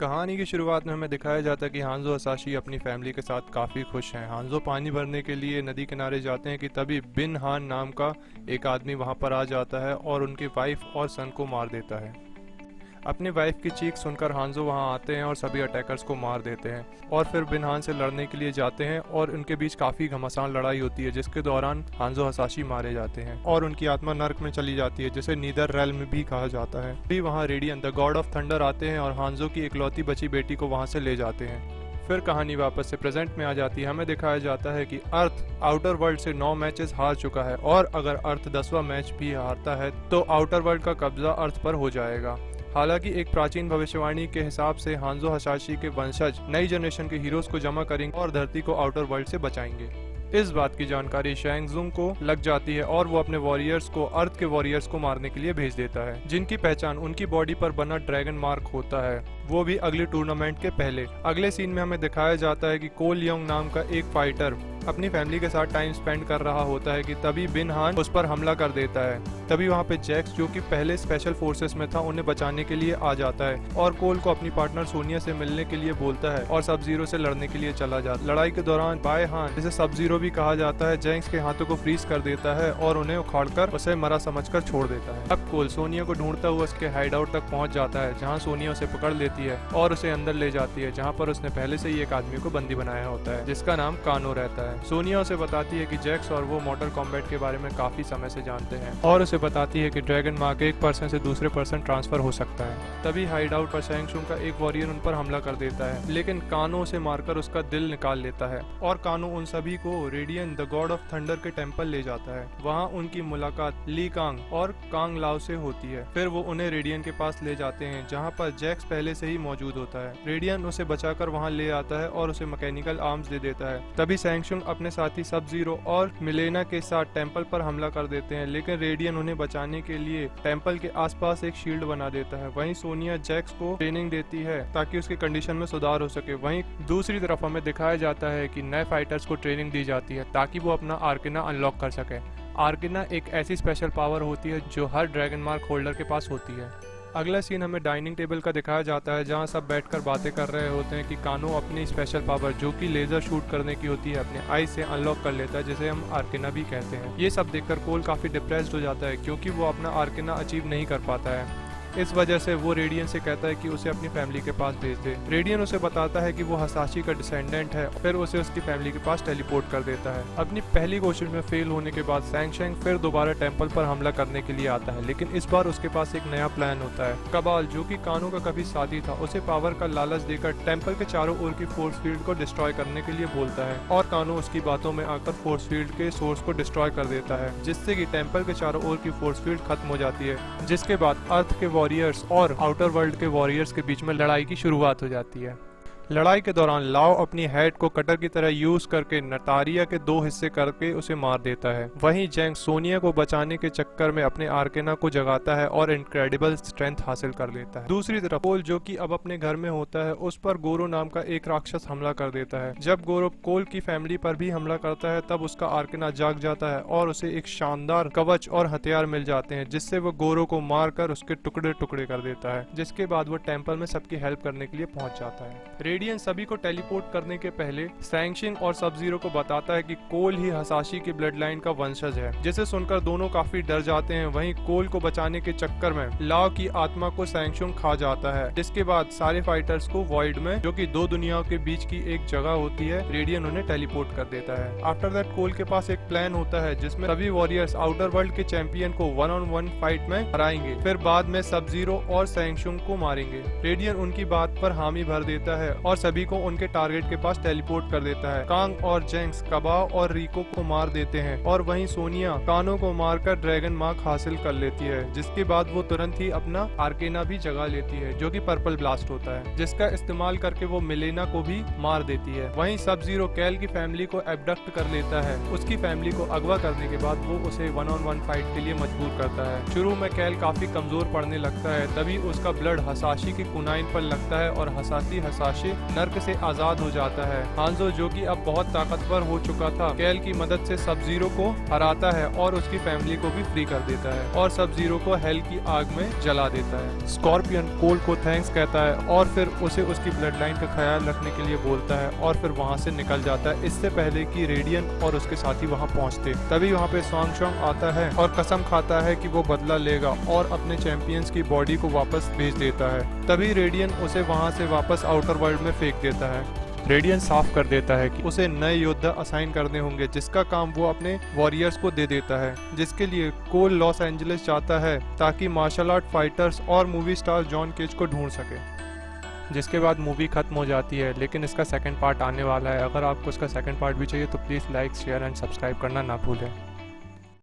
कहानी की शुरुआत में हमें दिखाया जाता है कि हांजो हसाशी अपनी फैमिली के साथ काफ़ी खुश हैं। हांजो पानी भरने के लिए नदी किनारे जाते हैं कि तभी बिन हान नाम का एक आदमी वहां पर आ जाता है और उनकी वाइफ और सन को मार देता है। अपनी वाइफ की चीख सुनकर हांजो वहां आते हैं और सभी अटैकर्स को मार देते हैं और फिर बिन हान से लड़ने के लिए जाते हैं और उनके बीच काफ़ी घमासान लड़ाई होती है, जिसके दौरान हांजो हसाशी मारे जाते हैं और उनकी आत्मा नर्क में चली जाती है, जिसे नीदर रेल्म भी कहा जाता है। भी वहाँ radian the God of thunder आते हैं और हांजो की इकलौती बची बेटी को वहाँ से ले जाते हैं। फिर कहानी वापस से प्रेजेंट में आ जाती है। हमें दिखाया जाता है कि अर्थ आउटर वर्ल्ड से 9 मैचेस हार चुका है और अगर अर्थ 10वां मैच भी हारता है तो आउटर वर्ल्ड का कब्जा अर्थ पर हो जाएगा। हालांकि एक प्राचीन भविष्यवाणी के हिसाब से हांजो हसाशी के वंशज नई जनरेशन के हीरोज को जमा करेंगे और धरती को आउटर वर्ल्ड से बचाएंगे। इस बात की जानकारी शैंग जुंग को लग जाती है और वो अपने वॉरियर्स को अर्थ के वॉरियर्स को मारने के लिए भेज देता है, जिनकी पहचान उनकी बॉडी पर बना ड्रैगन मार्क होता है, वो भी अगले टूर्नामेंट के पहले। अगले सीन में हमें दिखाया जाता है कि कोल योंग नाम का एक फाइटर अपनी फैमिली के साथ टाइम स्पेंड कर रहा होता है कि तभी बिन हान उस पर हमला कर देता है। तभी वहाँ पे जैक्स, जो कि पहले स्पेशल फोर्सेस में था, उन्हें बचाने के लिए आ जाता है और कोल को अपनी पार्टनर सोनिया से मिलने के लिए बोलता है और सब जीरो से लड़ने के लिए चला जाता है। लड़ाई के दौरान बाय हान, जिसे सब जीरो भी कहा जाता है, जैक्स के हाथों को फ्रीज कर देता है और उन्हें उखाड़कर उसे मरा समझकर छोड़ देता है। अब कोल सोनिया को ढूंढता हुआ उसके हाइड आउट तक पहुंच जाता है, जहां सोनिया उसे पकड़ लेती है और उसे अंदर ले जाती है, जहां पर उसने पहले से ही एक आदमी को बंदी बनाया होता है, जिसका नाम कानो रहता है। सोनिया उसे बताती है कि जैक्स और वो मॉर्टल कॉम्बैट के बारे में काफी समय से जानते हैं और उसे बताती है कि ड्रैगन मार्क एक पर्सन से दूसरे पर्सन ट्रांसफर हो सकता है। तभी हाइड आउट पर शैंग शुंग का एक वॉरियर उन पर हमला कर देता है, लेकिन कानो उसे मारकर उसका दिल निकाल लेता है और कानो उन सभी को radian the God of thunder के टेम्पल ले जाता है। वहाँ उनकी मुलाकात ली कांग और कांग लाओ से होती है। फिर वो उन्हें रेडियन के पास ले जाते हैं, जहाँ पर जैक्स पहले से ही मौजूद होता है। रेडियन उसे बचाकर वहाँ ले आता है और उसे मैकेनिकल आर्म्स दे देता है। तभी शैंग शुंग अपने साथी सब जीरो और मिलेना के साथ टेंपल पर हमला कर देते हैं, लेकिन रेडियन उन्हें बचाने के लिए टेंपल के आसपास एक शील्ड बना देता है। वहीं सोनिया जैक्स को ट्रेनिंग देती है ताकि उसकी कंडीशन में सुधार हो सके। वहीं दूसरी तरफ हमें दिखाया जाता है कि नए फाइटर्स को ट्रेनिंग दी जाती है ताकि वो अपना आर्केना अनलॉक कर सके। आर्केना एक ऐसी स्पेशल पावर होती है जो हर ड्रैगन मार्क होल्डर के पास होती है। अगला सीन हमें डाइनिंग टेबल का दिखाया जाता है, जहां सब बैठकर बातें कर रहे होते हैं कि कानो अपनी स्पेशल पावर, जो कि लेजर शूट करने की होती है, अपने आई से अनलॉक कर लेता है, जिसे हम आर्केना भी कहते हैं। ये सब देखकर कोल काफी डिप्रेस्ड हो जाता है क्योंकि वो अपना आर्केना अचीव नहीं कर पाता है। इस वजह से वो रेडियन से कहता है कि उसे अपनी फैमिली के पास भेज दे। रेडियन उसे बताता है कि वो हसाशी का डिसेंडेंट है, फिर उसे उसकी फैमिली के पास टेलीपोर्ट कर देता है। अपनी पहली कोशिश में फेल होने के बाद सैंग शैंग फिर दोबारा टेंपल पर हमला करने के लिए आता है, लेकिन इस बार उसके पास एक नया प्लान होता है। कबाल, जो कि कानो का कभी साथी था, उसे पावर का लालच देकर टेंपल के चारों ओर की फोर्स फील्ड को डिस्ट्रॉय करने के लिए बोलता है और कानो उसकी बातों में आकर फोर्स फील्ड के सोर्स को डिस्ट्रॉय कर देता है, जिससे कि टेंपल के चारों ओर की फोर्स फील्ड खत्म हो जाती है। जिसके बाद अर्थ के वॉरियर्स और आउटर वर्ल्ड के वॉरियर्स के बीच में लड़ाई की शुरुआत हो जाती है। लड़ाई के दौरान लाओ अपनी हेड को कटर की तरह यूज करके नतारिया के 2 हिस्से करके उसे मार देता है। वहीं जैंग सोनिया को बचाने के चक्कर में अपने आर्केना को जगाता है और इनक्रेडिबल स्ट्रेंथ हासिल कर लेता है। दूसरी तरफ कोल, जो कि अब अपने घर में होता है, उस पर गोरो नाम का एक राक्षस हमला कर देता है। जब गोरो कोल की फैमिली पर भी हमला करता है तब उसका आर्केना जाग जाता है और उसे एक शानदार कवच और हथियार मिल जाते हैं, जिससे वो गोरो को मारकर उसके टुकड़े टुकड़े कर देता है। जिसके बाद वो टेंपल में सबकी हेल्प करने के लिए पहुंच जाता है। रेडियन सभी को टेलीपोर्ट करने के पहले सैंग शिंग और सब जीरो को बताता है कि कोल ही हसाशी की ब्लड लाइन का वंशज है, जिसे सुनकर दोनों काफी डर जाते हैं। वहीं कोल को बचाने के चक्कर में लाओ की आत्मा को सैंग शिंग खा जाता है। जिसके बाद सारे फाइटर्स को वॉइड में, जो कि 2 दुनियाओं के बीच की एक जगह होती है, रेडियन उन्हें टेलीपोर्ट कर देता है। आफ्टर दैट कोल के पास एक प्लान होता है जिसमें सभी वॉरियर्स आउटर वर्ल्ड के चैंपियन को 1-on-1 फाइट में हराएंगे, फिर बाद में सब जीरो और सैंग शिंग को मारेंगे। रेडियन उनकी बात पर हामी भर देता है और सभी को उनके टारगेट के पास टेलीपोर्ट कर देता है। कांग और जेंग्स कबाओ और रिको को मार देते हैं और वहीं सोनिया कानो को मारकर ड्रैगन मार्क हासिल कर लेती है, जिसके बाद वो तुरंत ही अपना आर्केना भी जगा लेती है, जो कि पर्पल ब्लास्ट होता है, जिसका इस्तेमाल करके वो मिलेना को भी मार देती है। वहीं सब जीरो कैल की फैमिली को एबडक्ट कर लेता है। उसकी फैमिली को अगवा करने के बाद वो उसे 1-on-1 फाइट के लिए मजबूर करता है। शुरू में कैल काफी कमजोर पड़ने लगता है, तभी उसका ब्लड हसाशी की कुनाइन पर लगता है और हसाशी नर्क से आजाद हो जाता है। हांजो जो कि अब बहुत ताकतवर हो चुका था, कैल की मदद से सब जीरो को हराता है और उसकी फैमिली को भी फ्री कर देता है और सब जीरो को हेल की आग में जला देता है। स्कॉर्पियन कोल को थैंक्स कहता है और फिर उसे उसकी ब्लड लाइन का ख्याल रखने के लिए बोलता है और फिर वहाँ से निकल जाता है, इससे पहले कि रेडियन और उसके साथी वहाँ पहुँचते। तभी वहाँ पे सॉन्ग शॉन्ग आता है और कसम खाता है कि वो बदला लेगा और अपने चैंपियंस की बॉडी को वापस भेज देता है। तभी रेडियन उसे वहाँ से वापस आउटर वर्ल्ड में फेंक देता है। रेडियन साफ कर देता है कि उसे नए योद्धा असाइन करने होंगे, जिसका काम वो अपने वॉरियर्स को दे देता है, जिसके लिए कोल लॉस एंजलिस जाता है ताकि मार्शल आर्ट फाइटर्स और मूवी स्टार जॉन केज को ढूंढ सके। जिसके बाद मूवी खत्म हो जाती है, लेकिन इसका सेकंड पार्ट आने वाला है। अगर आपको इसका सेकंड पार्ट भी चाहिए तो please like share and subscribe करना ना भूलें।